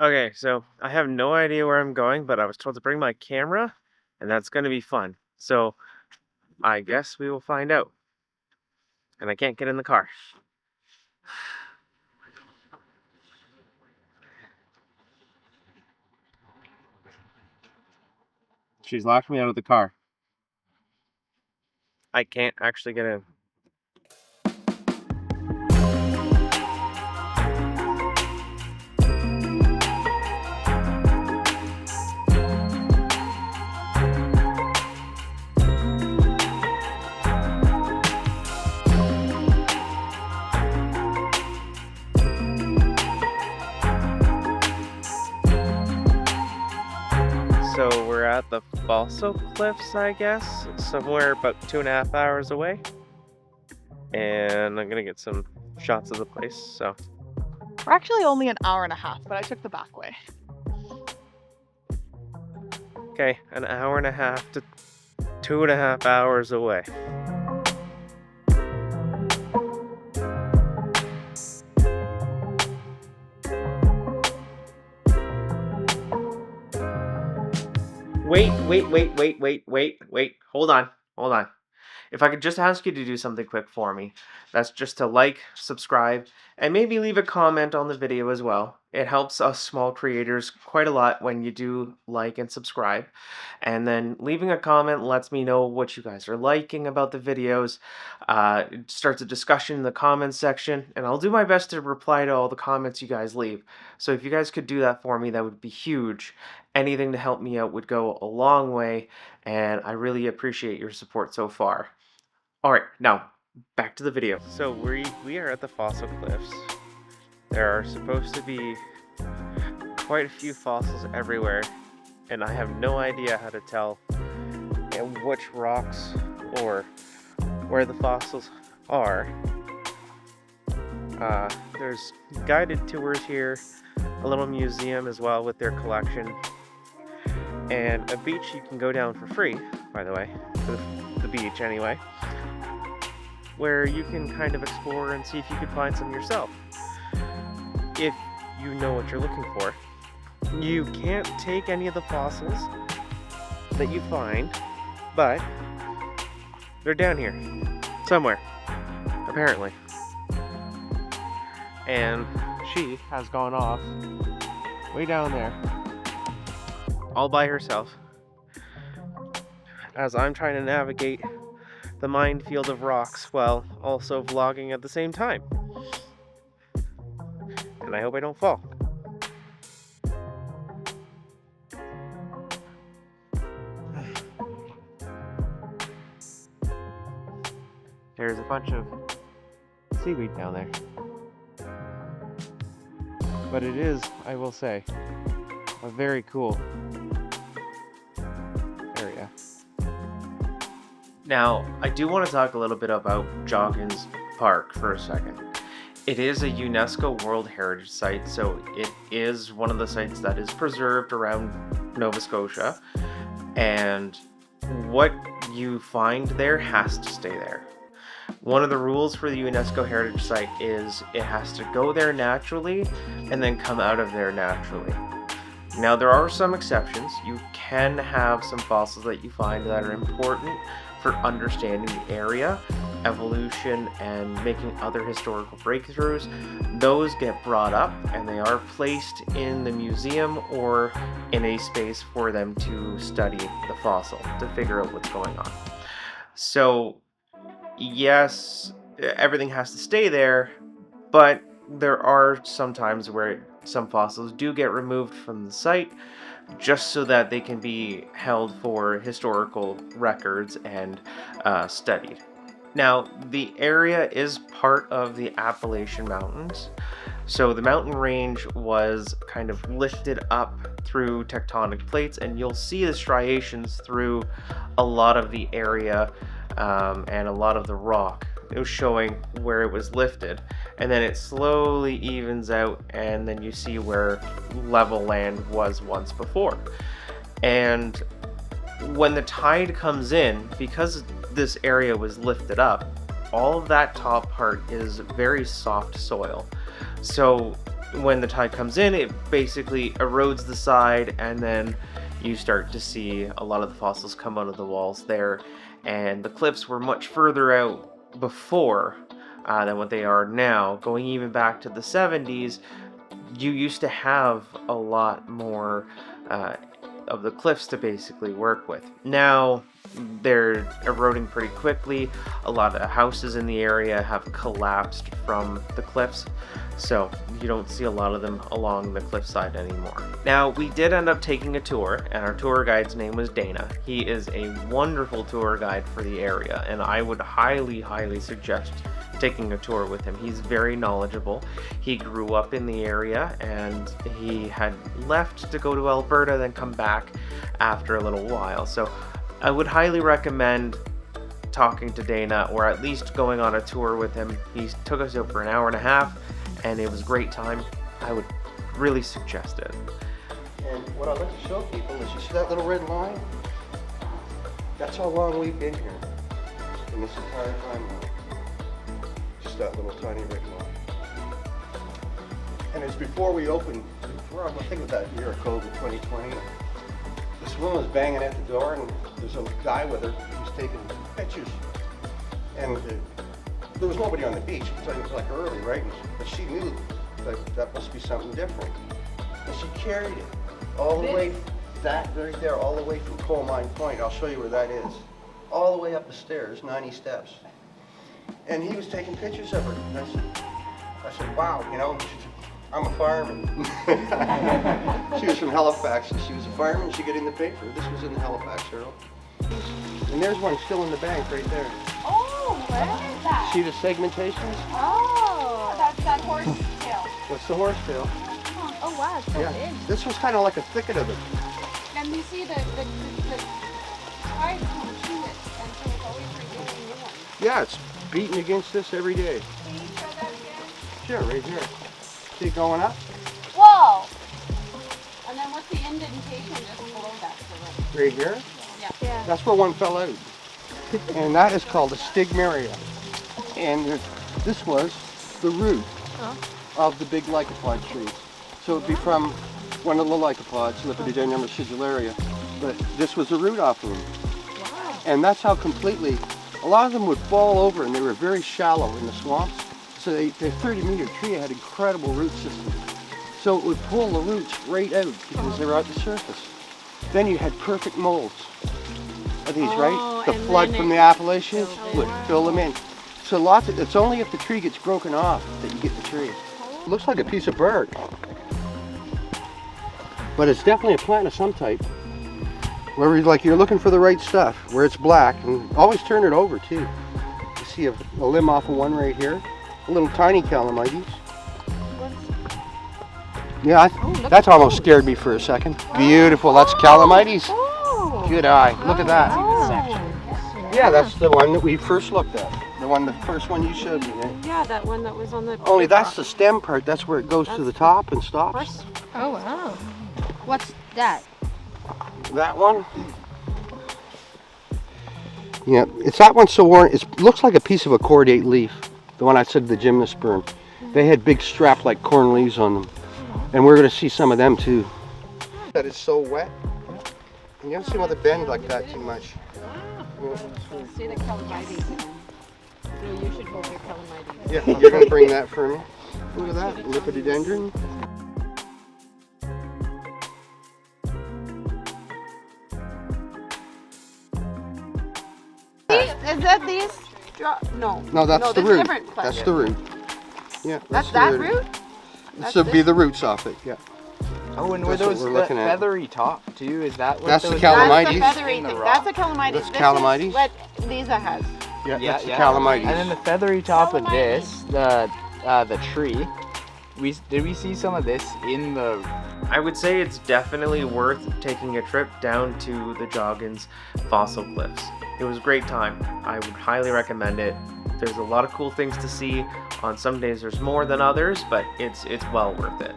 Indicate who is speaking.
Speaker 1: Okay, so I have no idea where I'm going, but I was told to bring my camera, and that's going to be fun. So I guess we will find out. And I can't get in the car. She's locked me out of the car. I can't actually get in. So we're at the Fossil Cliffs, I guess, somewhere about 2.5 hours away. And I'm gonna get some shots of the place, so.
Speaker 2: We're actually only an hour and a half, but I took the back way.
Speaker 1: Okay, an hour and a half to 2.5 hours away. Wait. Hold on. If I could just ask you to do something quick for me, that's just to like, subscribe, and maybe leave a comment on the video as well. It helps us small creators quite a lot when you do like and subscribe. And then leaving a comment lets me know what you guys are liking about the videos. It starts a discussion in the comments section, and I'll do my best to reply to all the comments you guys leave. So if you guys could do that for me, that would be huge. Anything to help me out would go a long way, and I really appreciate your support so far. All right, now back to the video. So we are at the Fossil Cliffs. There are supposed to be quite a few fossils everywhere, and I have no idea how to tell which rocks or where the fossils are. There's guided tours here, a little museum as well with their collection, and a beach you can go down for free, by the way, to the beach anyway, where you can kind of explore and see if you could find some yourself, if you know what you're looking for. You can't take any of the fossils that you find, but they're down here somewhere, apparently. And she has gone off way down there all by herself as I'm trying to navigate the minefield of rocks while also vlogging at the same time. And I hope I don't fall. There's a bunch of seaweed down there. But it is, I will say, a very cool area. Now, I do want to talk a little bit about Joggins Park for a second. It is a UNESCO World Heritage Site, so it is one of the sites that is preserved around Nova Scotia, and what you find there has to stay there. One of the rules for the UNESCO Heritage Site is it has to go there naturally and then come out of there naturally. Now, there are some exceptions. You can have some fossils that you find that are important for understanding the area, evolution, and making other historical breakthroughs. Those get brought up and they are placed in the museum or in a space for them to study the fossil to figure out what's going on. So yes, everything has to stay there, but there are some times where some fossils do get removed from the site just so that they can be held for historical records and studied. Now, the area is part of the Appalachian Mountains. So the mountain range was kind of lifted up through tectonic plates, and you'll see the striations through a lot of the area and a lot of the rock. It was showing where it was lifted, and then it slowly evens out, and then you see where level land was once before. And when the tide comes in, because this area was lifted up, all of that top part is very soft soil. So when the tide comes in, it basically erodes the side, and then you start to see a lot of the fossils come out of the walls there. And the cliffs were much further out before than what they are now. Going even back to the 70s, you used to have a lot more of the cliffs to basically work with. Now they're eroding pretty quickly. A lot of houses in the area have collapsed from the cliffs, so you don't see a lot of them along the cliffside anymore. Now, we did end up taking a tour, and our tour guide's name was Dana. He is a wonderful tour guide for the area, and I would highly suggest taking a tour with him. He's very knowledgeable. He grew up in the area, and he had left to go to Alberta, then come back after a little while. So I would highly recommend talking to Dana, or at least going on a tour with him. He took us out for an hour and a half, and it was a great time. I would really suggest it.
Speaker 3: And what I'd like to show people is, you see that little red line? That's how long we've been here in this entire timeline. Just that little tiny red line. And it's before we opened, I think of that year of COVID 2020. This woman was banging at the door, and there's a guy with her who's taking pictures. And there was nobody on the beach. It was like early, right? But she knew that that must be something different. And she carried it all the way, that right there, all the way from Coal Mine Point. I'll show you where that is. All the way up the stairs, 90 steps. And he was taking pictures of her. And I said, wow, you know, I'm a fireman. She was from Halifax, and she was a fireman. She got in the paper. This was in the Halifax Herald. And there's one still in the bank right there.
Speaker 4: Oh, where is that?
Speaker 3: See the segmentations?
Speaker 4: Oh, that's that horse tail.
Speaker 3: What's the horsetail?
Speaker 4: Oh wow, it's so big.
Speaker 3: This was kind of like a thicket of them.
Speaker 4: And you see the tides come to it, and so it's always renewing new ones.
Speaker 3: Yeah, it's beating against this every day.
Speaker 4: Can you show that again?
Speaker 3: Sure, right here. See it going up?
Speaker 4: Whoa! And then what's the indentation just below that?
Speaker 3: Right here?
Speaker 4: Yeah.
Speaker 3: That's where one fell out. And that is called a stigmaria. And this was the root of the big lycopod trees. So it'd be from one of the lycopods, Lepidodendron acidularia. But this was the root off of them.
Speaker 4: Wow.
Speaker 3: And that's how completely, a lot of them would fall over, and they were very shallow in the swamps. So the 30-meter tree had incredible root system. So it would pull the roots right out because they were at the surface. Then you had perfect molds of these, right? The flood from the Appalachians would fill them in. So it's only if the tree gets broken off that you get the tree. It looks like a piece of bark, but it's definitely a plant of some type. Where you're looking for the right stuff, where it's black, and always turn it over too. You see a limb off of one right here, a little tiny calamites. Yeah, that's almost scared me for a second. Beautiful, that's calamites. Good eye, look at that. Yeah, that's the one that we first looked at. The first one you showed me. Right?
Speaker 5: Yeah, that one that was on the...
Speaker 3: Only that's the stem part, that's where it goes to the top and stops.
Speaker 4: Oh wow. What's that?
Speaker 3: That one? Yeah, it's that one so worn, it looks like a piece of a cordate leaf. The one I said, the gymnosperm. They had big strap-like corn leaves on them. And we're going to see some of them too. That is so wet. And you don't see them bend like that too much.
Speaker 5: See the calamites. No, you should go get calamites.
Speaker 3: Yeah, you're going to bring that for me. Look at that, Lepidodendron.
Speaker 2: Is that these? No.
Speaker 3: No, that's the root.
Speaker 2: Different plant.
Speaker 3: That's the root. Yeah,
Speaker 2: That's
Speaker 3: the
Speaker 2: that root?
Speaker 3: This would be the roots off it, yeah.
Speaker 6: Oh, and were
Speaker 3: That's what
Speaker 6: those
Speaker 3: we're looking at.
Speaker 6: feathery top too? Is that what
Speaker 3: That's the
Speaker 6: those
Speaker 3: calamites.
Speaker 2: That's the feathery
Speaker 6: in the
Speaker 2: thing.
Speaker 6: rock?
Speaker 2: That's a calamites.
Speaker 3: That's
Speaker 2: This
Speaker 3: calamites?
Speaker 2: is what Lisa has.
Speaker 3: Yeah,
Speaker 6: Yeah,
Speaker 3: that's the
Speaker 6: yeah.
Speaker 3: calamites.
Speaker 6: And then the feathery top of
Speaker 4: Calamites.
Speaker 6: this, the tree. Did we see some of this in the?
Speaker 1: I would say it's definitely worth taking a trip down to the Joggins fossil cliffs. It was a great time. I would highly recommend it. There's a lot of cool things to see. On some days there's more than others, but it's well worth it.